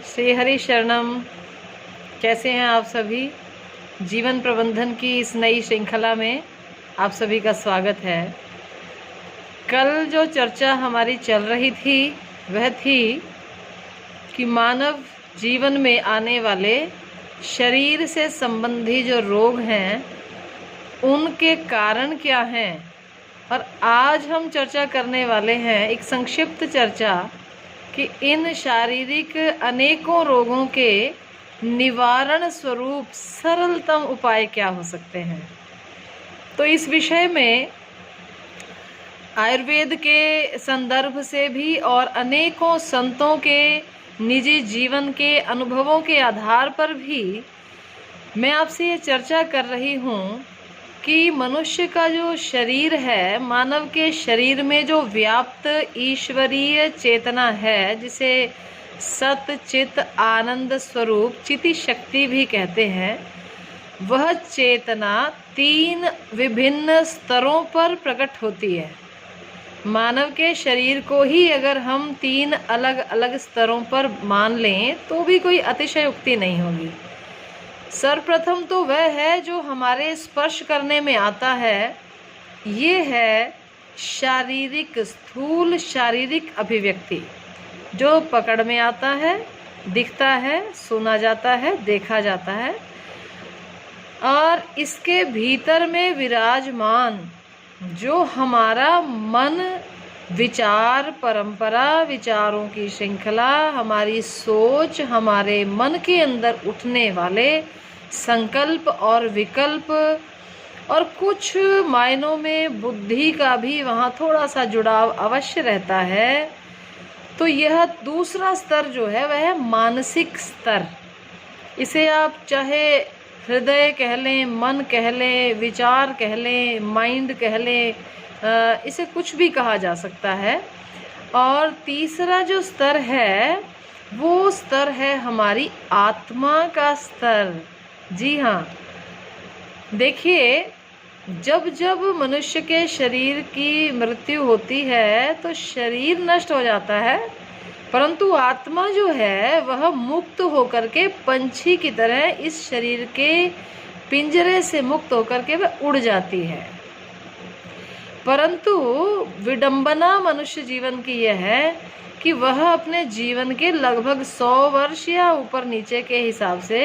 श्री हरि शरणम। कैसे हैं आप सभी? जीवन प्रबंधन की इस नई श्रृंखला में आप सभी का स्वागत है। कल जो चर्चा हमारी चल रही थी वह थी कि मानव जीवन में आने वाले शरीर से संबंधी जो रोग हैं उनके कारण क्या हैं, और आज हम चर्चा करने वाले हैं एक संक्षिप्त चर्चा कि इन शारीरिक अनेकों रोगों के निवारण स्वरूप सरलतम उपाय क्या हो सकते हैं। तो इस विषय में आयुर्वेद के संदर्भ से भी और अनेकों संतों के निजी जीवन के अनुभवों के आधार पर भी मैं आपसे ये चर्चा कर रही हूँ कि मनुष्य का जो शरीर है, मानव के शरीर में जो व्याप्त ईश्वरीय चेतना है, जिसे सत चित आनंद स्वरूप चिति शक्ति भी कहते हैं, वह चेतना 3 विभिन्न स्तरों पर प्रकट होती है। मानव के शरीर को ही अगर हम 3 अलग अलग स्तरों पर मान लें तो भी कोई अतिशयोक्ति नहीं होगी। सर्वप्रथम तो वह है जो हमारे स्पर्श करने में आता है, ये है शारीरिक स्थूल शारीरिक अभिव्यक्ति, जो पकड़ में आता है, दिखता है, सुना जाता है, देखा जाता है, और इसके भीतर में विराजमान जो हमारा मन, विचार परंपरा, विचारों की श्रृंखला, हमारी सोच, हमारे मन के अंदर उठने वाले संकल्प और विकल्प, और कुछ मायनों में बुद्धि का भी वहाँ थोड़ा सा जुड़ाव अवश्य रहता है। तो यह दूसरा स्तर जो है वह है मानसिक स्तर। इसे आप चाहे हृदय कह लें, मन कह लें, विचार कह लें, माइंड कह लें, इसे कुछ भी कहा जा सकता है। और तीसरा जो स्तर है वो स्तर है हमारी आत्मा का स्तर। जी हाँ, देखिए, जब जब मनुष्य के शरीर की मृत्यु होती है तो शरीर नष्ट हो जाता है, परंतु आत्मा जो है वह मुक्त होकर के पंछी की तरह इस शरीर के पिंजरे से मुक्त होकर के वह उड़ जाती है। परंतु विडंबना मनुष्य जीवन की यह है कि वह अपने जीवन के लगभग 100 वर्ष या ऊपर नीचे के हिसाब से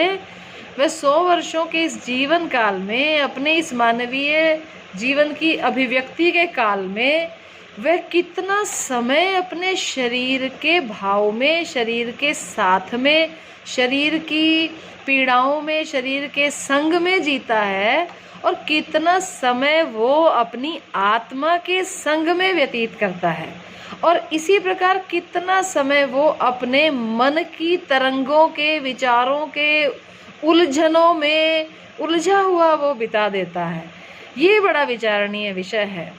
वह 100 वर्षों के इस जीवन काल में, अपने इस मानवीय जीवन की अभिव्यक्ति के काल में, वह कितना समय अपने शरीर के भाव में, शरीर के साथ में, शरीर की पीड़ाओं में, शरीर के संग में जीता है, और कितना समय वो अपनी आत्मा के संग में व्यतीत करता है, और इसी प्रकार कितना समय वो अपने मन की तरंगों के, विचारों के उलझनों में उलझा हुआ वो बिता देता है। ये बड़ा विचारणीय विषय है।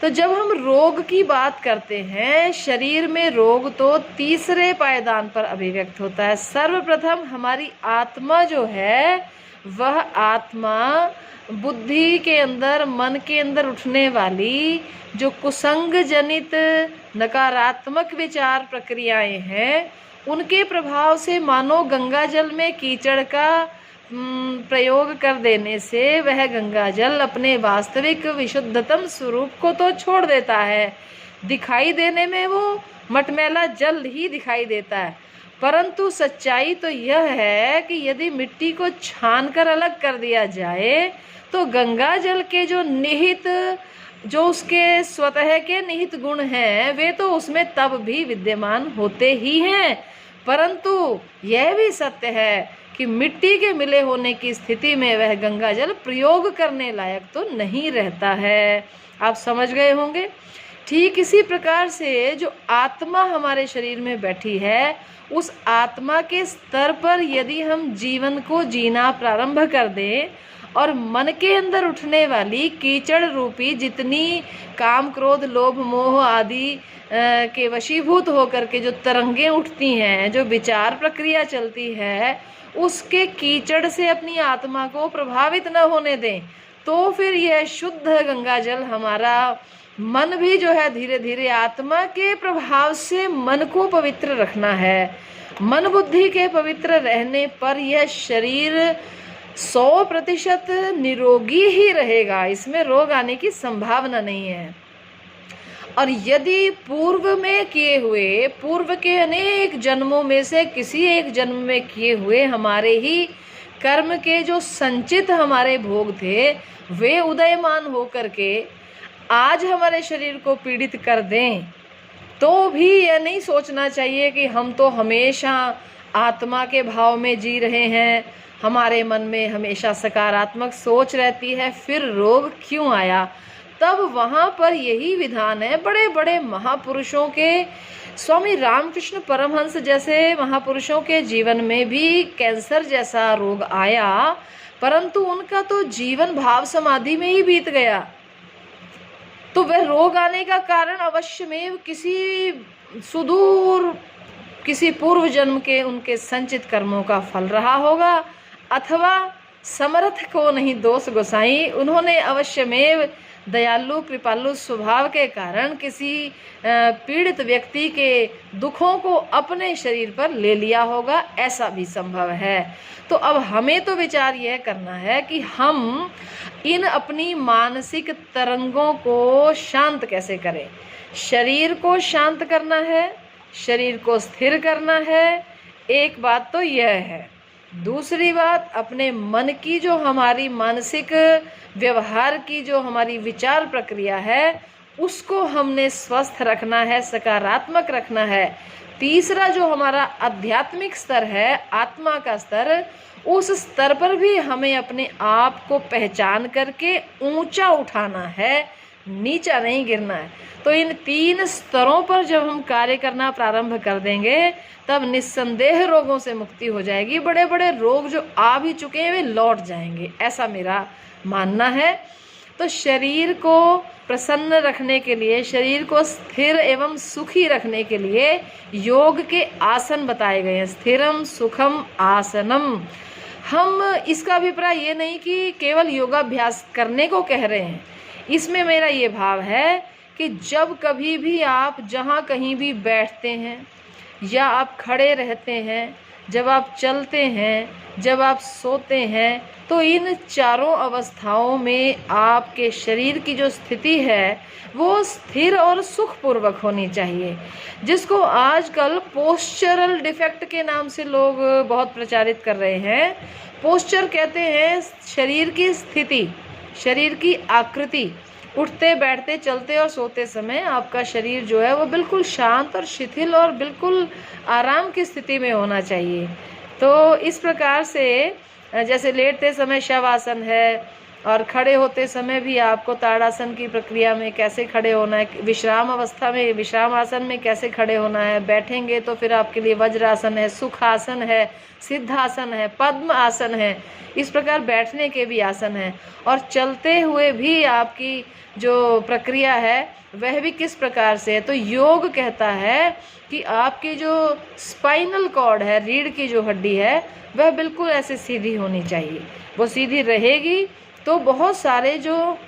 तो जब हम रोग की बात करते हैं, शरीर में रोग तो तीसरे पायदान पर अभिव्यक्त होता है। सर्वप्रथम हमारी आत्मा जो है वह आत्मा बुद्धि के अंदर, मन के अंदर उठने वाली जो कुसंग जनित नकारात्मक विचार प्रक्रियाएं हैं, उनके प्रभाव से मानो गंगा जल में कीचड़ का प्रयोग कर देने से वह गंगा जल अपने वास्तविक विशुद्धतम स्वरूप को तो छोड़ देता है। दिखाई देने में वो मटमैला जल ही दिखाई देता है, परंतु सच्चाई तो यह है कि यदि मिट्टी को छानकर अलग कर दिया जाए तो गंगा जल के जो निहित, जो उसके स्वतः के निहित गुण हैं, वे तो उसमें तब भी विद्यमान होते ही हैं। परंतु यह भी सत्य है कि मिट्टी के मिले होने की स्थिति में वह गंगा जल प्रयोग करने लायक तो नहीं रहता है। आप समझ गए होंगे। ठीक इसी प्रकार से जो आत्मा हमारे शरीर में बैठी है, उस आत्मा के स्तर पर यदि हम जीवन को जीना प्रारंभ कर दें और मन के अंदर उठने वाली कीचड़ रूपी जितनी काम, क्रोध, लोभ, मोह आदि के वशीभूत होकर के जो तरंगें उठती हैं, जो विचार प्रक्रिया चलती है, उसके कीचड़ से अपनी आत्मा को प्रभावित न होने दें, तो फिर यह शुद्ध गंगा जल हमारा मन भी जो है धीरे धीरे आत्मा के प्रभाव से मन को पवित्र रखना है। मन बुद्धि के पवित्र रहने पर यह शरीर 100% निरोगी ही रहेगा, इसमें रोग आने की संभावना नहीं है। और यदि पूर्व के अनेक जन्मों में से किसी एक जन्म में किए हुए हमारे ही कर्म के जो संचित हमारे भोग थे वे उदयमान होकर के आज हमारे शरीर को पीड़ित कर दें, तो भी यह नहीं सोचना चाहिए कि हम तो हमेशा आत्मा के भाव में जी रहे हैं, हमारे मन में हमेशा सकारात्मक सोच रहती है, फिर रोग क्यों आया। तब वहाँ पर यही विधान है। बड़े बड़े महापुरुषों के, स्वामी रामकृष्ण परमहंस जैसे महापुरुषों के जीवन में भी कैंसर जैसा रोग आया, परंतु उनका तो जीवन भाव समाधि में ही बीत गया। तो वह रोग आने का कारण अवश्यमेव किसी सुदूर, किसी पूर्व जन्म के उनके संचित कर्मों का फल रहा होगा, अथवा समर्थ को नहीं दोष गोसाई, उन्होंने अवश्यमेव दयालु कृपालु स्वभाव के कारण किसी पीड़ित व्यक्ति के दुखों को अपने शरीर पर ले लिया होगा, ऐसा भी संभव है। तो अब हमें तो विचार यह करना है कि हम इन अपनी मानसिक तरंगों को शांत कैसे करें। शरीर को शांत करना है, शरीर को स्थिर करना है, एक बात तो यह है। दूसरी बात, अपने मन की जो हमारी मानसिक व्यवहार की जो हमारी विचार प्रक्रिया है उसको हमने स्वस्थ रखना है, सकारात्मक रखना है। तीसरा जो हमारा आध्यात्मिक स्तर है, आत्मा का स्तर, उस स्तर पर भी हमें अपने आप को पहचान करके ऊंचा उठाना है, नीचा नहीं गिरना है। तो इन 3 स्तरों पर जब हम कार्य करना प्रारंभ कर देंगे तब निस्संदेह रोगों से मुक्ति हो जाएगी। बड़े बड़े रोग जो आ भी चुके हैं वे लौट जाएंगे, ऐसा मेरा मानना है। तो शरीर को प्रसन्न रखने के लिए, शरीर को स्थिर एवं सुखी रखने के लिए योग के आसन बताए गए हैं। स्थिरम सुखम आसनम। हम इसका अभिप्राय ये नहीं कि केवल योगाभ्यास करने को कह रहे हैं। इसमें मेरा ये भाव है कि जब कभी भी आप जहाँ कहीं भी बैठते हैं या आप खड़े रहते हैं, जब आप चलते हैं, जब आप सोते हैं, तो इन चारों अवस्थाओं में आपके शरीर की जो स्थिति है वो स्थिर और सुखपूर्वक होनी चाहिए, जिसको आजकल पोस्चरल डिफेक्ट के नाम से लोग बहुत प्रचारित कर रहे हैं। पोस्चर कहते हैं शरीर की स्थिति, शरीर की आकृति। उठते बैठते चलते और सोते समय आपका शरीर जो है वो बिल्कुल शांत और शिथिल और बिल्कुल आराम की स्थिति में होना चाहिए। तो इस प्रकार से जैसे लेटते समय शवासन है और खड़े होते समय भी आपको ताड़ासन की प्रक्रिया में कैसे खड़े होना है, विश्राम अवस्था में विश्राम आसन में कैसे खड़े होना है, बैठेंगे तो फिर आपके लिए वज्रासन है, सुखासन है, सिद्धासन है, पद्म आसन है, इस प्रकार बैठने के भी आसन हैं। और चलते हुए भी आपकी जो प्रक्रिया है वह भी किस प्रकार से है। तो योग कहता है कि आपकी जो स्पाइनल कॉर्ड है, रीढ़ की जो हड्डी है, वह बिल्कुल ऐसे सीधी होनी चाहिए। वो सीधी रहेगी तो बहुत सारे जो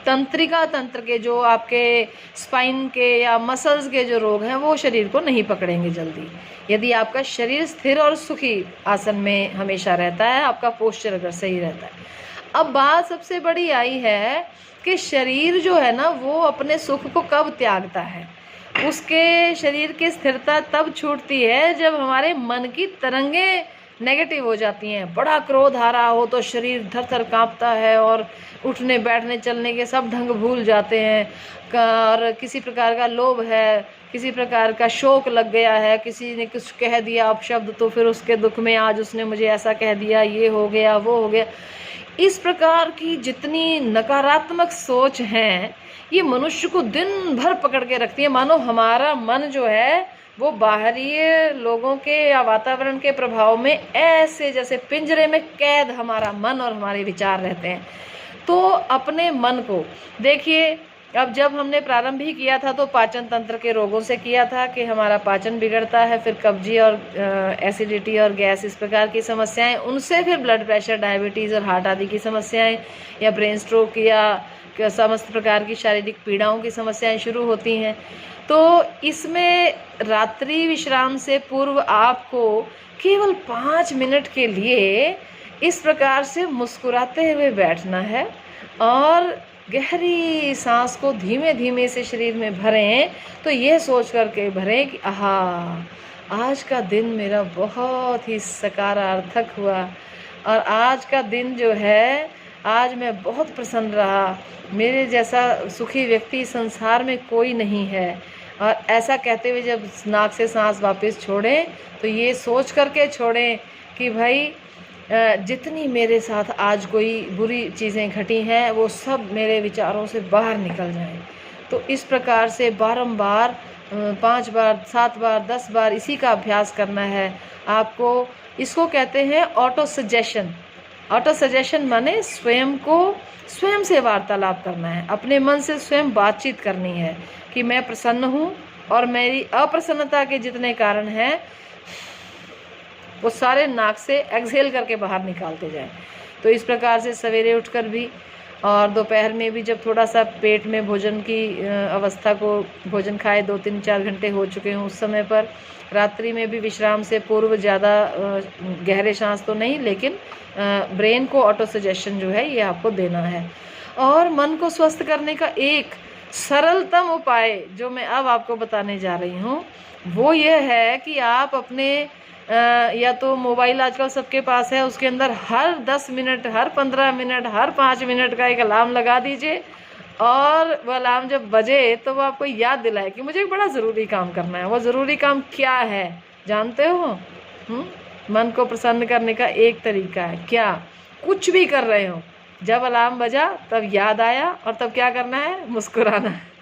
तंत्रिका तंत्र के जो आपके स्पाइन के या मसल्स के जो रोग हैं वो शरीर को नहीं पकड़ेंगे जल्दी, यदि आपका शरीर स्थिर और सुखी आसन में हमेशा रहता है, आपका पोस्चर अगर सही रहता है। अब बात सबसे बड़ी आई है कि शरीर जो है ना वो अपने सुख को कब त्यागता है। उसके शरीर की स्थिरता तब छूटती है जब हमारे मन की तरंगे नेगेटिव हो जाती हैं। बड़ा क्रोध आ रहा हो तो शरीर थर थर कांपता है और उठने बैठने चलने के सब ढंग भूल जाते हैं। और किसी प्रकार का लोभ है, किसी प्रकार का शोक लग गया है, किसी ने कुछ कह दिया अपशब्द तो फिर उसके दुख में आज उसने मुझे ऐसा कह दिया, ये हो गया वो हो गया। इस प्रकार की जितनी नकारात्मक सोच हैं ये मनुष्य को दिन भर पकड़ के रखती है। मानो हमारा मन जो है वो बाहरी लोगों के या वातावरण के प्रभाव में ऐसे जैसे पिंजरे में कैद हमारा मन और हमारे विचार रहते हैं। तो अपने मन को देखिए, अब जब हमने प्रारंभ ही किया था तो पाचन तंत्र के रोगों से किया था कि हमारा पाचन बिगड़ता है, फिर कब्जी और एसिडिटी और गैस इस प्रकार की समस्याएं, उनसे फिर ब्लड प्रेशर, डायबिटीज़ और हार्ट आदि की समस्याएं, या ब्रेन स्ट्रोक या समस्त प्रकार की शारीरिक पीड़ाओं की समस्याएं शुरू होती हैं। तो इसमें रात्रि विश्राम से पूर्व आपको केवल 5 मिनट के लिए इस प्रकार से मुस्कुराते हुए बैठना है और गहरी सांस को धीमे धीमे से शरीर में भरें। तो ये सोच करके भरें कि आहा, आज का दिन मेरा बहुत ही सकारात्मक हुआ और आज का दिन जो है, आज मैं बहुत प्रसन्न रहा, मेरे जैसा सुखी व्यक्ति संसार में कोई नहीं है। और ऐसा कहते हुए जब नाक से सांस वापस छोड़ें तो ये सोच करके छोड़ें कि भाई जितनी मेरे साथ आज कोई बुरी चीज़ें घटी हैं वो सब मेरे विचारों से बाहर निकल जाएं। तो इस प्रकार से बारंबार 5 बार, 7 बार, 10 बार इसी का अभ्यास करना है आपको। इसको कहते हैं ऑटो सजेशन। ऑटो सजेशन माने स्वयं से वार्तालाप करना है, अपने मन से स्वयं बातचीत करनी है कि मैं प्रसन्न हूँ और मेरी अप्रसन्नता के जितने कारण हैं वो सारे नाक से एक्सहेल करके बाहर निकालते जाएं। तो इस प्रकार से सवेरे उठकर भी और दोपहर में भी जब थोड़ा सा पेट में भोजन की अवस्था को भोजन खाए 2-3-4 घंटे हो चुके हों उस समय पर, रात्रि में भी विश्राम से पूर्व ज़्यादा गहरे सांस तो नहीं, लेकिन ब्रेन को ऑटो सजेशन जो है ये आपको देना है। और मन को स्वस्थ करने का एक सरलतम उपाय जो मैं अब आपको बताने जा रही हूँ वो ये है कि आप अपने या तो मोबाइल आजकल सबके पास है, उसके अंदर हर 10 मिनट, हर 15 मिनट, हर 5 मिनट का एक अलार्म लगा दीजिए और वो अलार्म जब बजे तो वो आपको याद दिलाए कि मुझे एक बड़ा ज़रूरी काम करना है। वो ज़रूरी काम क्या है जानते हो? मन को प्रसन्न करने का एक तरीका है। क्या? कुछ भी कर रहे हो, जब अलार्म बजा तब याद आया और तब क्या करना है? मुस्कुराना है।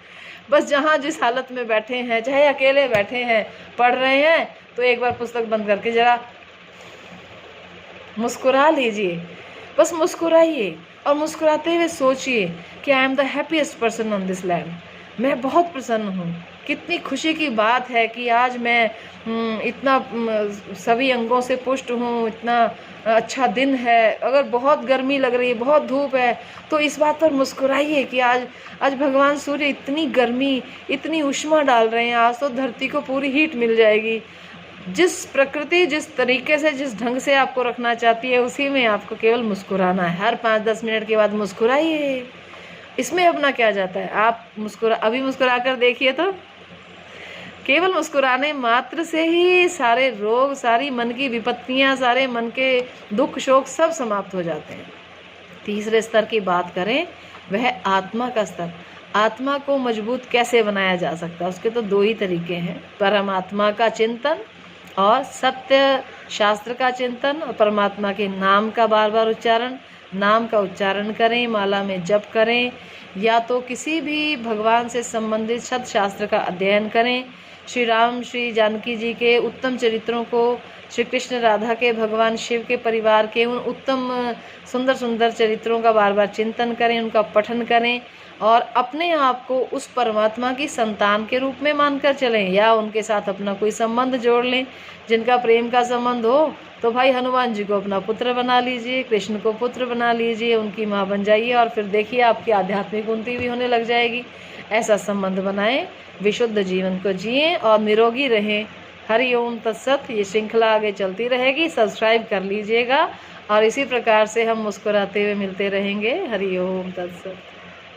बस जहाँ जिस हालत में बैठे हैं, चाहे अकेले बैठे हैं, पढ़ रहे हैं, तो एक बार पुस्तक बंद करके ज़रा मुस्कुरा लीजिए। बस मुस्कुराइए और मुस्कुराते हुए सोचिए कि I am the happiest person on this land. मैं बहुत प्रसन्न हूँ। कितनी खुशी की बात है कि आज मैं इतना सभी अंगों से पुष्ट हूँ, इतना अच्छा दिन है। अगर बहुत गर्मी लग रही है, बहुत धूप है, तो इस बात पर मुस्कुराइए कि आज भगवान सूर्य इतनी गर्मी, इतनी उष्मा डाल रहे हैं, आज तो धरती को पूरी हीट मिल जाएगी। जिस प्रकृति जिस तरीके से, जिस ढंग से आपको रखना चाहती है, उसी में आपको केवल मुस्कुराना है। हर 5-10 मिनट के बाद मुस्कुराइए। इसमें अपना क्या जाता है? आप अभी मुस्कुरा कर देखिए तो केवल मुस्कुराने मात्र से ही सारे रोग, सारी मन की विपत्तियां, सारे मन के दुख शोक सब समाप्त हो जाते हैं। तीसरे स्तर की बात करें, वह आत्मा का स्तर। आत्मा को मजबूत कैसे बनाया जा सकता है? उसके तो 2 ही तरीके हैं, परमात्मा का चिंतन और सत्य शास्त्र का चिंतन और परमात्मा के नाम का बार बार उच्चारण। नाम का उच्चारण करें, माला में जप करें, या तो किसी भी भगवान से संबंधित सत शास्त्र का अध्ययन करें। श्री राम, श्री जानकी जी के उत्तम चरित्रों को, श्री कृष्ण राधा के, भगवान शिव के परिवार के उन उत्तम सुंदर सुंदर चरित्रों का बार बार चिंतन करें, उनका पठन करें और अपने आप को उस परमात्मा की संतान के रूप में मानकर चलें, या उनके साथ अपना कोई संबंध जोड़ लें। जिनका प्रेम का संबंध हो तो भाई हनुमान जी को अपना पुत्र बना लीजिए, कृष्ण को पुत्र बना लीजिए, उनकी माँ बन जाइए और फिर देखिए आपकी आध्यात्मिक उन्नति भी होने लग जाएगी। ऐसा संबंध बनाएं, विशुद्ध जीवन को जिएं और निरोगी रहें। हरि ओम तत्सत। ये श्रृंखला आगे चलती रहेगी, सब्सक्राइब कर लीजिएगा और इसी प्रकार से हम मुस्कुराते हुए मिलते रहेंगे। हरि ओम तत्सत।